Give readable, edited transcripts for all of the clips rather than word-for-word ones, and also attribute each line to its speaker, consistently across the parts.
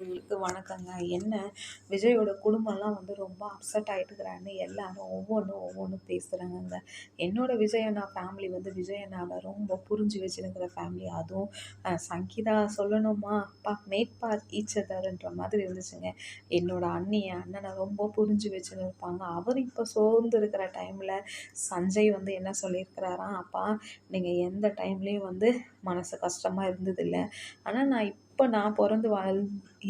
Speaker 1: உங்களுக்கு வணக்கங்க. என்ன விஜயோட குடும்பம்லாம் வந்து ரொம்ப அப்செட் ஆயிட்டுருக்குறான்னு எல்லாரும் ஒவ்வொன்னும் பேசுறாங்கங்க. என்னோட விஜய் அண்ணா ஃபேமிலி வந்து விஜய் அண்ணாவ ரொம்ப புரிஞ்சு வச்சுருக்கிற ஃபேமிலி. அதுவும் சங்கீதா சொல்லணுமா, அப்பா மேட் ஃபார் ஈச் அதர்ன்ற மாதிரி இருந்துச்சுங்க. என்னோட அண்ணி என் அண்ணன ரொம்ப புரிஞ்சு வச்சுன்னு இருப்பாங்க. அவர் இப்போ சோர்ந்து இருக்கிற டைமில சஞ்சய் வந்து என்ன சொல்லியிருக்கிறாராம், "அப்பா நீங்க எந்த டைம்லேயும் வந்து மனசு கஷ்டமா இருந்ததில்ல. ஆனா நான் பொறந்து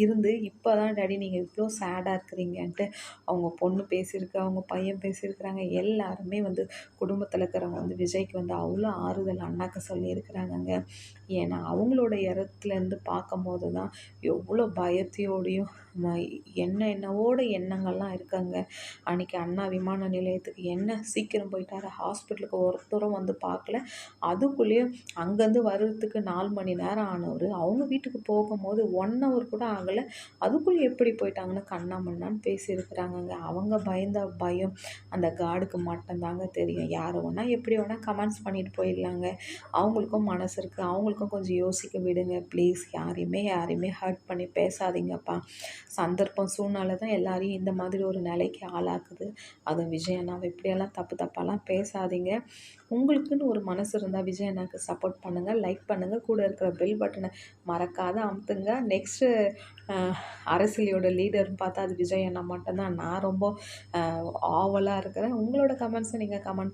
Speaker 1: இருந்து இப்போ தான் டாடி நீங்கள் இவ்வளோ சேடாக இருக்கிறீங்கன்ட்டு அவங்க பொண்ணு பேசியிருக்கு, அவங்க பையன் பேசியிருக்கிறாங்க. எல்லாருமே வந்து குடும்பத்தில இருக்கிறவங்க வந்து விஜய்க்கு வந்து அவ்வளோ ஆறுதல் அண்ணாக்கு சொல்லியிருக்கிறாங்கங்க. ஏன்னா அவங்களோட இடத்துலேருந்து பார்க்கும்போது தான் எவ்வளோ பயத்தையோடையும் என்னென்னவோட எண்ணங்கள்லாம் இருக்காங்க. அன்னைக்கு அண்ணா விமான நிலையத்துக்கு என்ன சீக்கிரம் போயிட்டாரு, ஹாஸ்பிட்டலுக்கு ஒருத்தரும் வந்து பார்க்கல. அதுக்குள்ளேயும் அங்கேருந்து வர்றதுக்கு 4 மணி நேரம் ஆனவரு, அவங்க வீட்டுக்கு போகும்போது 1 ஹவர் கூட ஆகல. அதுக்குள்ள எப்படி போயிட்டாங்கன்னு கண்ணாமண்ணான்னு பேசியிருக்கிறாங்கங்க. அவங்க பயந்த பயம் அந்த கார்டுக்கு மட்டும் தாங்க தெரியும். யார் வேணா எப்படி வேணா கமெண்ட்ஸ் பண்ணிட்டு போயிடலாங்க. அவங்களுக்கும் மனசு இருக்கு. அவங்களுக்கும் கொஞ்சம் யோசிக்க விடுங்க ப்ளீஸ். யாரையுமே ஹர்ட் பண்ணி பேசாதீங்கப்பா. சந்தர்ப்பம், சூழ்நிலை தான் எல்லாரையும் இந்த மாதிரி ஒரு நிலைக்கு ஆளாக்குது. அதுவும் விஜய் அண்ணாவ இப்படியெல்லாம் தப்பாலாம் பேசாதீங்க. உங்களுக்குன்னு ஒரு மனசு இருந்தா விஜய் அண்ணாக்கு சப்போர்ட் பண்ணுங்க. லைக் பண்ணுங்க. கூட இருக்கிற பெல் பட்டன மறக்காத அமுத்துங்க. நெக்ஸ்ட்டு அரசியலோட லீடர்ன்னு பார்த்தா அது விஜய் அண்ணா மட்டும் தான். நான் ரொம்ப ஆவலா இருக்கிறேன். உங்களோட கமெண்ட்ஸை நீங்க கமெண்ட்